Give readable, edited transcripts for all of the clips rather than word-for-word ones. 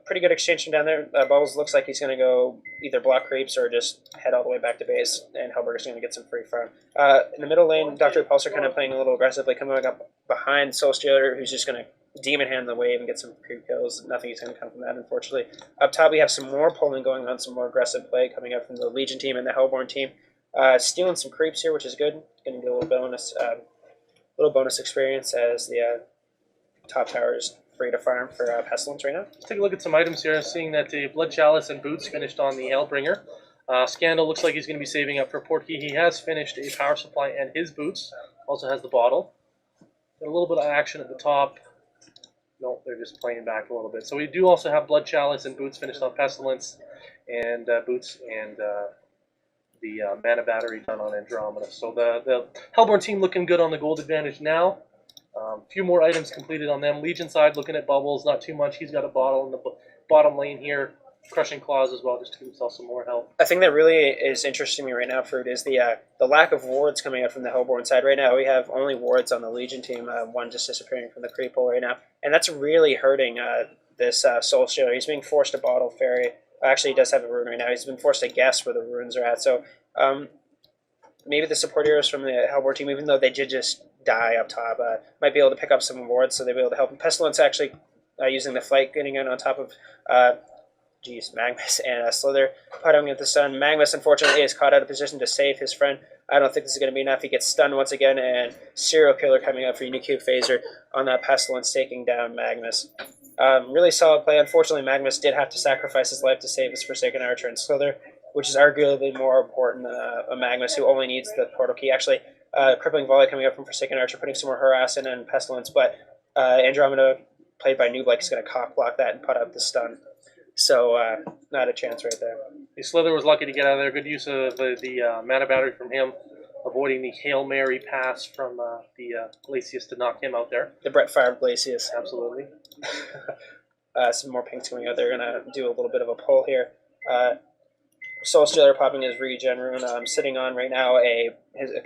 pretty good exchange from down there. Bubbles looks like he's going to go either block creeps or just head all the way back to base, and Hellberger's going to get some free farm. In the middle lane, Dr. Repulsor kind of playing a little aggressively, coming up behind Soul Stealer, who's just going to demon hand the wave and get some creep kills. Nothing is going to come from that, unfortunately. Up top, we have some more pulling going on, some more aggressive play coming up from the Legion team and the Hellborn team. Stealing some creeps here, which is good. Going to get a little bonus experience as the top tower is free to farm for Pestilence right now. Let's take a look at some items here. Seeing that the Blood Chalice and Boots finished on the Hellbringer. Scandal looks like he's going to be saving up for Portkey. He has finished a power supply and his boots. Also has the bottle. Got a little bit of action at the top. No, they're just playing back a little bit. So we do also have Blood Chalice and Boots finished on Pestilence, and Boots and the Mana Battery done on Andromeda. So the Hellborn team looking good on the gold advantage now. A few more items completed on them. Legion side looking at Bubbles, not too much. He's got a bottle in the bottom lane here. Crushing Claws as well, just to give himself some more health. I think that really is interesting me right now, Fruit, is the lack of wards coming out from the Hellborn side. Right now we have only wards on the Legion team, one just disappearing from the creep hole right now. And that's really hurting this Soul Stealer. He's being forced to bottle Fairy. Actually, he does have a rune right now. He's been forced to guess where the runes are at. So maybe the support heroes from the Hellborn team, even though they did just die up top, might be able to pick up some wards, so they'll be able to help him. Pestilence actually using the flight, getting in on top of Magnus and Slither, putting at the stun. Magnus, unfortunately, is caught out of position to save his friend. I don't think this is going to be enough. He gets stunned once again, and Serial Killer coming up for Unicube Phaser on that Pestilence, taking down Magnus. Really solid play. Unfortunately, Magnus did have to sacrifice his life to save his Forsaken Archer and Slither, which is arguably more important than a Magnus who only needs the portal key. Actually, Crippling Volley coming up from Forsaken Archer, putting some more harass in and Pestilence, but Andromeda, played by Nooblex, is going to cock block that and put out the stun. So, not a chance right there. The Slither was lucky to get out of there. Good use of the Mana Battery from him, avoiding the Hail Mary pass from the Glacius to knock him out there. The Brett Favre Glacius. Absolutely. Some more pinks coming out. They're going to do a little bit of a pull here. Soul Stealer popping his regen rune. Sitting on right now a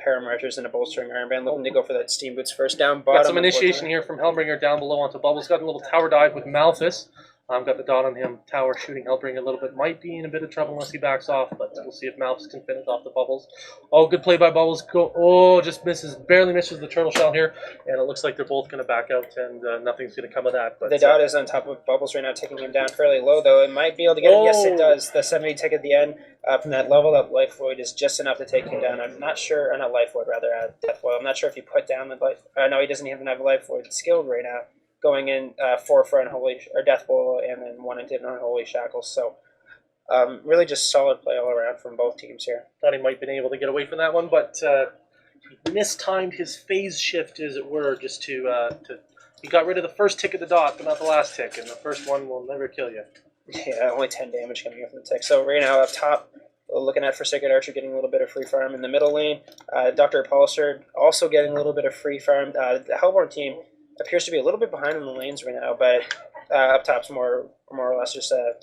pair of marchers and a bolstering armband, looking to go for that Steam Boots first. Down bottom. Got some initiation here from Hellbringer down below onto Bubbles. Got a little tower dive with Malthus. Got the dot on him. Tower shooting Hellbringer a little bit. Might be in a bit of trouble unless he backs off, but we'll see if Malthus can finish off the Bubbles. Oh, good play by Bubbles. Just misses, barely misses the Turtle Shell here, and it looks like they're both going to back out, and nothing's going to come of that. But the dot is on top of Bubbles right now, taking him down fairly low, though. It might be able to get him. Yes, it does. The 70 tick at the end from that level up Life Void is just enough to take him down. I'm not sure, not Life Void, rather, Death Void. I'm not sure if he put down the Life. No, he doesn't even have a Life Void skilled right now. Going in 4 for Unholy or Death Bowl and then 1 into Unholy Shackles. So really just solid play all around from both teams here. Thought he might have been able to get away from that one, but he mistimed his phase shift, as it were, just to he got rid of the first tick of the dot, but not the last tick, and the first one will never kill you. Yeah, only 10 damage coming from the tick. So right now up top, looking at Forsaken Archer getting a little bit of free farm. In the middle lane, Dr. Repulsor also getting a little bit of free farm. The Hellborn team appears to be a little bit behind in the lanes right now, but up top's more or less just a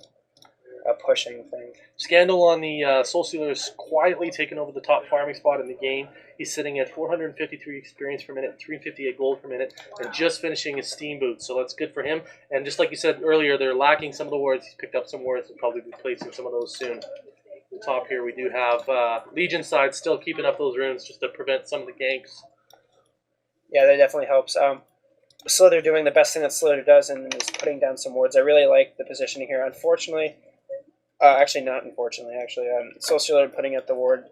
pushing thing. Scandal on the Soul Stealer is quietly taking over the top farming spot in the game. He's sitting at 453 experience per minute, 358 gold per minute, and just finishing his Steam Boot, so that's good for him. And just like you said earlier, they're lacking some of the wards. He's picked up some wards and probably be placing some of those soon. At the top here we do have Legion side still keeping up those runes just to prevent some of the ganks. Yeah, that definitely helps. Slither doing the best thing that Slither does and is putting down some wards. I really like the positioning here. Unfortunately, actually not unfortunately, Soul Stealer putting up the ward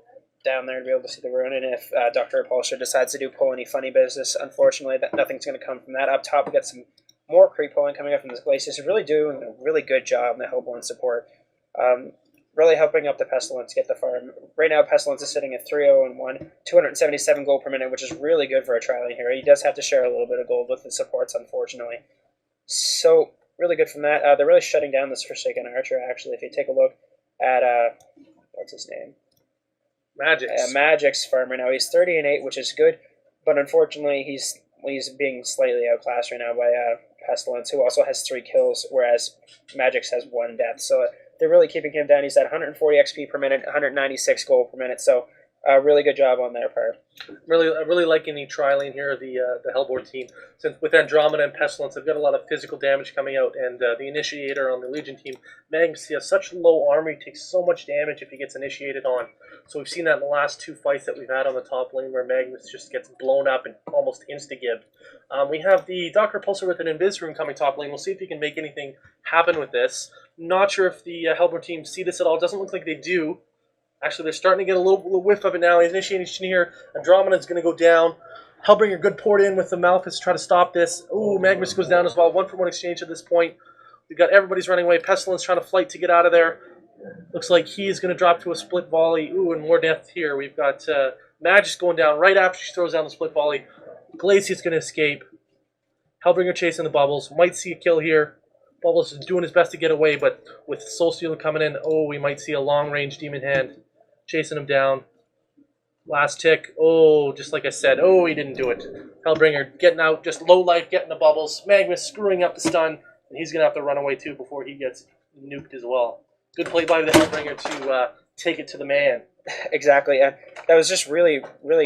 down there to be able to see the rune, and if Dr. Repulsor decides to pull any funny business, unfortunately, nothing's going to come from that. Up top, we got some more creep pulling coming up from this Glacius. He's really doing a really good job in the Hellborn support. Really helping up the Pestilence get the farm. Right now, Pestilence is sitting at 3-0-1, 277 gold per minute, which is really good for a trialing hero. He does have to share a little bit of gold with the supports, unfortunately. So, really good from that. They're really shutting down this Forsaken Archer, actually. If you take a look at, what's his name? Magix. Magix farm right now. He's 30-8, which is good, but unfortunately, he's being slightly outclassed right now by Pestilence, who also has 3 kills, whereas Magix has 1 death. So, they're really keeping him down. He's at 140 XP per minute, 196 gold per minute. So Really good job on their part. Really liking the tri-lane here of the Hellborn team. Since with Andromeda and Pestilence, they've got a lot of physical damage coming out, and the Initiator on the Legion team, Magnus, he has such low armor, he takes so much damage if he gets initiated on. So we've seen that in the last 2 fights that we've had on the top lane, where Magnus just gets blown up and almost insta-gibbed. We have the Dr. Repulsor with an Invis Rune coming top lane. We'll see if he can make anything happen with this. Not sure if the Hellborn team see this at all. Doesn't look like they do. Actually, they're starting to get a little whiff of it now. He's initiating here. Andromeda's going to go down. Hellbringer, good port in with the Malphus to try to stop this. Ooh, Magnus goes down as well. 1-for-1 exchange at this point. We've got everybody's running away. Pestilence trying to flight to get out of there. Looks like he is going to drop to a split volley. Ooh, and more death here. We've got Magis going down right after she throws down the split volley. Glacius going to escape. Hellbringer chasing the Bubbles. Might see a kill here. Bubbles is doing his best to get away, but with Soul Stealer coming in, oh, we might see a long-range Demon Hand chasing him down. Last tick. Oh, just like I said. Oh, he didn't do it. Hellbringer getting out, just low life, getting the Bubbles. Magnus screwing up the stun, and he's going to have to run away too before he gets nuked as well. Good play by the Hellbringer to take it to the man. Exactly. That was just really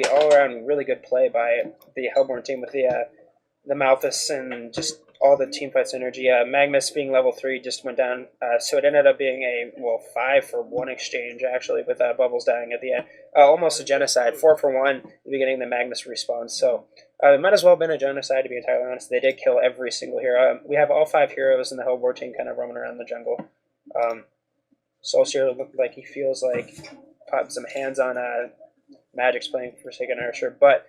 all around really good play by the Hellborn team with the Malthus and just all the team fight synergy. Magnus being level 3 just went down, so it ended up being a 5-for-1 exchange actually with Bubbles dying at the end. Almost a genocide. 4-for-1 at the beginning of the Magnus respawn. So it might as well have been a genocide, to be entirely honest. They did kill every single hero. We have all 5 heroes in the Hellborn team kind of roaming around the jungle. Soulstealer looked like he feels like putting some hands on Magic's playing Forsaken Archer, but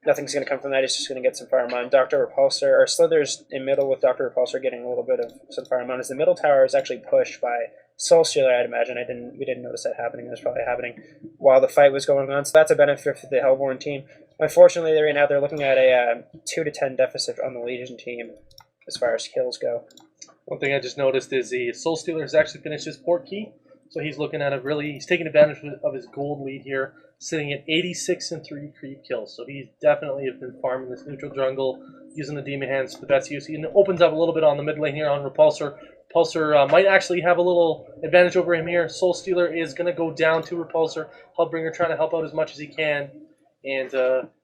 nothing's going to come from that. He's just going to get some fire on. Dr. Repulsor, or Slither's in middle with Dr. Repulsor getting a little bit of some fire on. As the middle tower is actually pushed by Soulstealer, I'd imagine. We didn't notice that happening. It was probably happening while the fight was going on. So that's a benefit for the Hellborn team. Unfortunately, right now they're looking at a 2-10 deficit on the Legion team as far as kills go. One thing I just noticed is the Soul Stealer has actually finished his port key, so he's looking at he's taking advantage of his gold lead here, sitting at 86 and 3 creep kills. So he definitely has been farming this neutral jungle, using the Demon Hands to the best use. He opens up a little bit on the mid lane here on Repulsor. Repulsor might actually have a little advantage over him here. Soul Stealer is going to go down to Repulsor. Hellbringer trying to help out as much as he can, and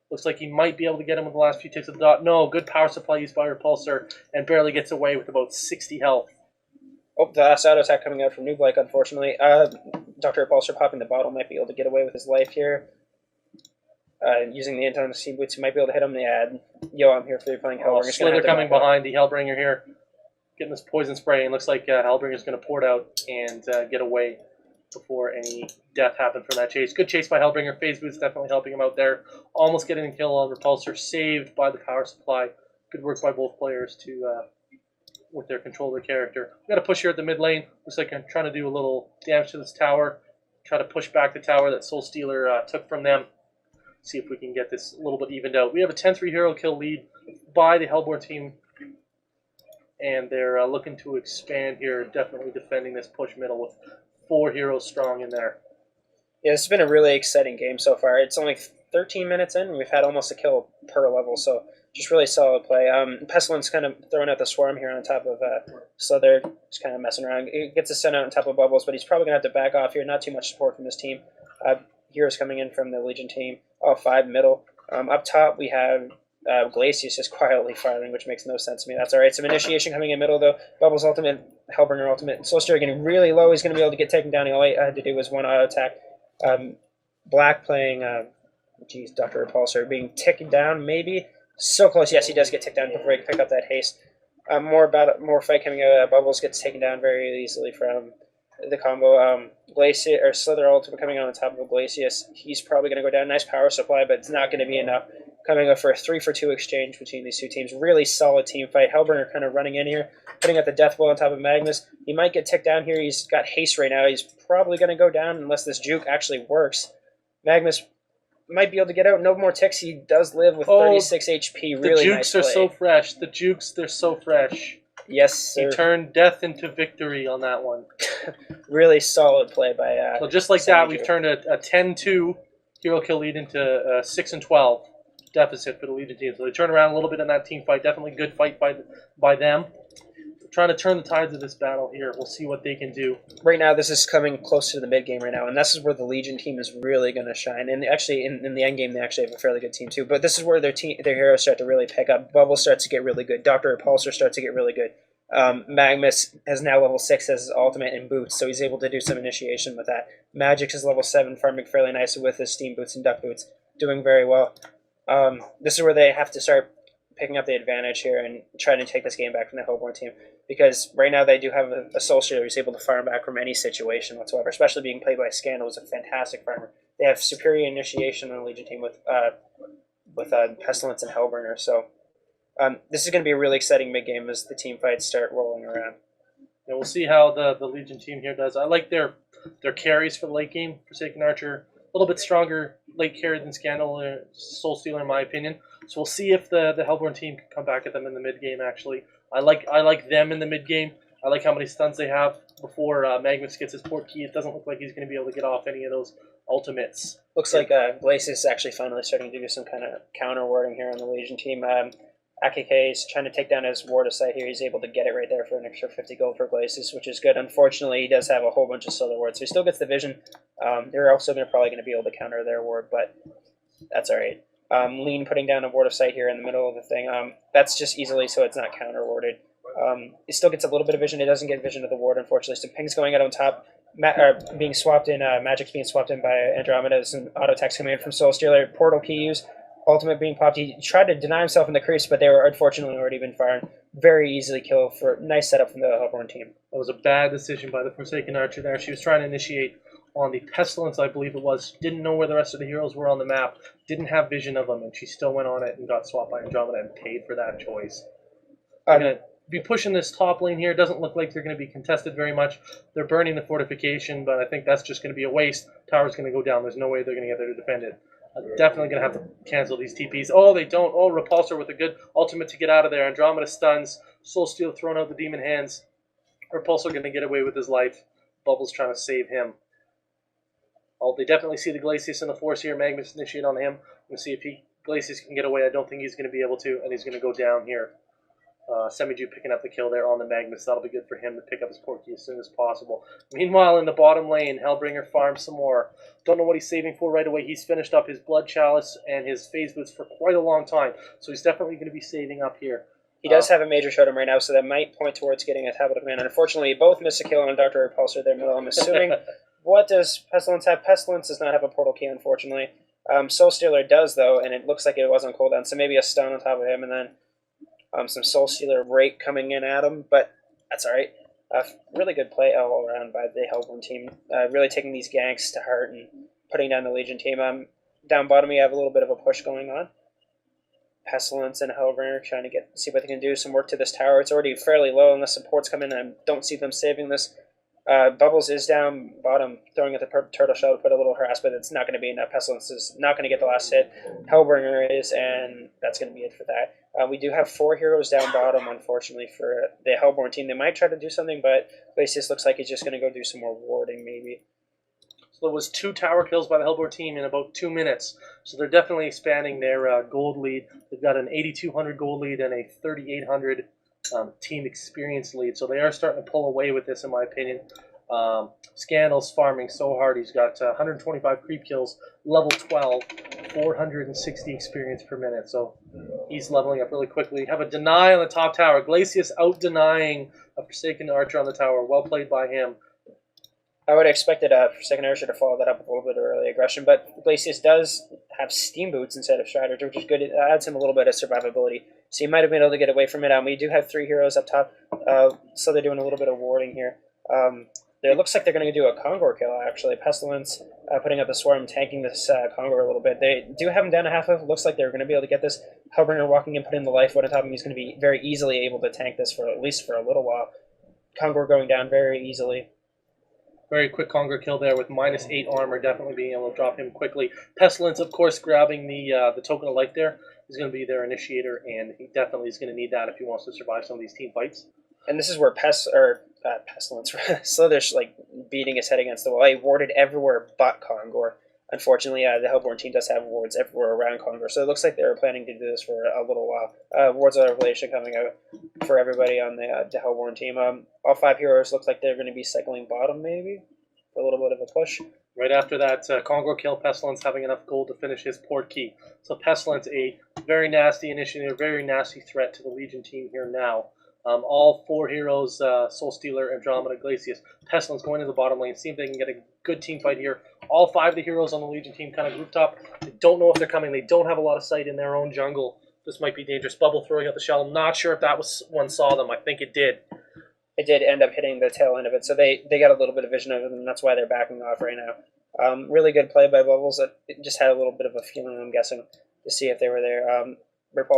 looks like he might be able to get him with the last few ticks of the dot. No, good power supply used by Repulsor, and barely gets away with about 60 health. Oh, the last auto attack coming out from Nooblike, unfortunately. Dr. Repulsor popping the bottle might be able to get away with his life here. Using the Anton Sea Boots, he might be able to hit him. Yo, I'm here for you playing Hellbringer. Slither coming behind the Hellbringer here, getting this poison spray, and looks like Hellbringer's going to pour it out and get away before any death happened from that chase. Good chase by Hellbringer. Phase Boots definitely helping him out there. Almost getting a kill on Repulsor, saved by the power supply. Good work by both players to with their controller character. We got a push here at the mid lane. Looks like I'm trying to do a little damage to this tower. Try to push back the tower that Soul Stealer took from them. See if we can get this a little bit evened out. We have a 10-3 hero kill lead by the Hellborn team, and they're looking to expand here, definitely defending this push middle with 4 heroes strong in there. Yeah, this has been a really exciting game so far. It's only 13 minutes in, and we've had almost a kill per level, so just really solid play. Pestilence kind of throwing out the swarm here on top of Slither, just kind of messing around. He gets a stun out on top of Bubbles, but he's probably going to have to back off here. Not too much support from this team. Heroes coming in from the Legion team, all 5 middle. Up top, we have Glacius just quietly firing, which makes no sense to me. That's all right. Some initiation coming in middle, though. Bubbles ultimate, Hellbringer ultimate. Soulstealer getting really low. He's going to be able to get taken down. All he had to do was 1 auto attack. Black playing, Dr. Repulsor being taken down, maybe. So close. Yes, he does get ticked down before he can pick up that haste. More fight coming out. Bubbles gets taken down very easily from the combo. Glacius or Slither ultimate coming on top of Glacius. He's probably going to go down. Nice power supply, but it's not going to be enough. Coming up for a 3-for-2 exchange between these two teams. Really solid team fight. Hellbringer kind of running in here, putting out the death blow on top of Magnus. He might get ticked down here. He's got haste right now. He's probably going to go down unless this juke actually works. Magnus might be able to get out. No more ticks. He does live with 36 HP. Really nice play. The jukes are so fresh. The jukes, they're so fresh. Yes, sir. He turned death into victory on that one. Really solid play by so just like that, we've turned a 10-2 hero kill lead into a 6-12 deficit for the Legion team. So they turn around a little bit in that team fight. Definitely good fight by them. trying to turn the tides of this battle here. We'll see what they can do. Right now, this is coming close to the mid game right now, and this is where the Legion team is really going to shine. And actually, in the end game, they actually have a fairly good team too. But this is where their heroes start to really pick up. Bubble starts to get really good. Dr. Repulsor starts to get really good. Magnus has now level 6 as his ultimate in boots, so he's able to do some initiation with that. Magix is level 7, farming fairly nicely with his steam boots and duck boots, doing very well. This is where they have to start picking up the advantage here and trying to take this game back from the Hellborn team, because right now they do have a Soul Stealer who's able to farm back from any situation whatsoever, especially being played by Scandal, who's a fantastic farmer. They have superior initiation on the Legion team with Pestilence and Hellbringer, so this is going to be a really exciting mid-game as the team fights start rolling around. And we'll see how the Legion team here does. I like their carries for the late game. Forsaken Archer, a little bit stronger late carry than Scandal or Soul Stealer in my opinion. So we'll see if the Hellborn team can come back at them in the mid game. Actually, I like them in the mid game. I like how many stuns they have before Magnus gets his port key. It doesn't look like he's going to be able to get off any of those ultimates. Looks like Glacius is actually finally starting to do some kind of counter warding here on the Legion team. AKK is trying to take down his ward of sight here. He's able to get it right there for an extra 50 gold for Glacius, which is good. Unfortunately, he does have a whole bunch of solar wards, so he still gets the vision. They're also probably going to be able to counter their ward, but that's all right. Lean putting down a ward of sight here in the middle of the thing. That's just easily so it's not counter warded. It still gets a little bit of vision. It doesn't get vision of the ward, unfortunately. So ping's going out on top. Being swapped in, Magic's being swapped in by Andromeda. Some auto attacks coming in from Soul Stealer. Portal key use. Ultimate being popped. He tried to deny himself in the crease, but they were unfortunately already been firing. Very easily kill for nice setup from the Hellborn team. That was a bad decision by the Forsaken Archer there. She was trying to initiate on the Pestilence, I believe it was. Didn't know where the rest of the heroes were on the map. Didn't have vision of them, and she still went on it and got swapped by Andromeda and paid for that choice. They're going to be pushing this top lane here. Doesn't look like they're going to be contested very much. They're burning the fortification, but I think that's just going to be a waste. Tower's going to go down. There's no way they're going to get there to defend it. Definitely going to have to cancel these TPs. Oh, they don't. Oh, Repulsor with a good ultimate to get out of there. Andromeda stuns. Soul Steal throwing out the demon hands. Repulsor going to get away with his life. Bubble's trying to save him. Oh, they definitely see the Glacius in the force here. Magnus initiate on him. We'll see if Glacius can get away. I don't think he's going to be able to, and he's going to go down here. Semi-Jew picking up the kill there on the Magnus. That'll be good for him to pick up his port key as soon as possible. Meanwhile, in the bottom lane, Hellbringer farms some more. Don't know what he's saving for right away. He's finished up his Blood Chalice and his Phase Boots for quite a long time, so he's definitely going to be saving up here. He does have a major totem right now, so that might point towards getting a Tablet of Mana. Unfortunately, both miss a kill on Dr. Repulsor there middle, I'm assuming. What does Pestilence have? Pestilence does not have a portal key, unfortunately. Soul Stealer does, though, and it looks like it was on cooldown, so maybe a stun on top of him, and then some Soul Stealer rake coming in at him, but that's alright. Really good play all around by the Hellborn team. Really taking these ganks to heart and putting down the Legion team. Down bottom, we have a little bit of a push going on. Pestilence and Hellbringer trying to see what they can do. Some work to this tower. It's already fairly low unless supports come in, and I don't see them saving this. Bubbles is down bottom, throwing at the turtle shell to put a little harass, but it's not going to be enough. Pestilence is not going to get the last hit. Hellbringer is, and that's going to be it for that. We do have 4 heroes down bottom, unfortunately, for the Hellborn team. They might try to do something, but Glacius looks like he's just going to go do some more warding, maybe. So there was 2 tower kills by the Hellborn team in about 2 minutes. So they're definitely expanding their gold lead. They've got an 8,200 gold lead and a 3,800 team experience lead. So they are starting to pull away with this, in my opinion. Scandal's farming so hard. He's got 125 creep kills, level 12, 460 experience per minute. So he's leveling up really quickly. Have a deny on the top tower. Glacius out-denying a Forsaken Archer on the tower. Well played by him. I would have expected Forsaken Archer to follow that up with a little bit of early aggression, but Glacius does have Steam Boots instead of Strider, which is good. It adds him a little bit of survivability. So he might have been able to get away from it. We do have 3 heroes up top, so they're doing a little bit of warding here. It looks like they're going to do a Kongor kill, actually. Pestilence putting up a swarm, tanking this Kongor a little bit. They do have him down to half of. Looks like they're going to be able to get this. Hellbringer walking in, putting the life wood on top of him. He's going to be very easily able to tank this for at least for a little while. Kongor going down very easily. Very quick Kongor kill there with -8 armor, definitely being able to drop him quickly. Pestilence, of course, grabbing the token of life there. He's going to be their initiator, and he definitely is going to need that if he wants to survive some of these team fights. And this is where Pestilence, Slither's like beating his head against the wall. He warded everywhere but Kongor. unfortunately, the Hellborn team does have wards everywhere around Congress, so it looks like they were planning to do this for a little while. Wards of Revelation coming out for everybody on the Hellborn team. All 5 heroes look like they're going to be cycling bottom, maybe, for a little bit of a push. Right after that, Congo kill Pestilence having enough gold to finish his port key. So Pestilence, a very nasty initiative, a very nasty threat to the Legion team here now. All 4 heroes, Soul Stealer, Andromeda, Glacius, Pestilence going to the bottom lane. See if they can get a good team fight here. All 5 of the heroes on the Legion team kind of grouped up. They don't know if they're coming. They don't have a lot of sight in their own jungle. This might be dangerous. Bubble throwing out the shell. I'm not sure if that one saw them. I think it did. It did end up hitting the tail end of it, so they got a little bit of vision of it, and that's why they're backing off right now. Really good play by Bubbles. It just had a little bit of a feeling, I'm guessing, to see if they were there.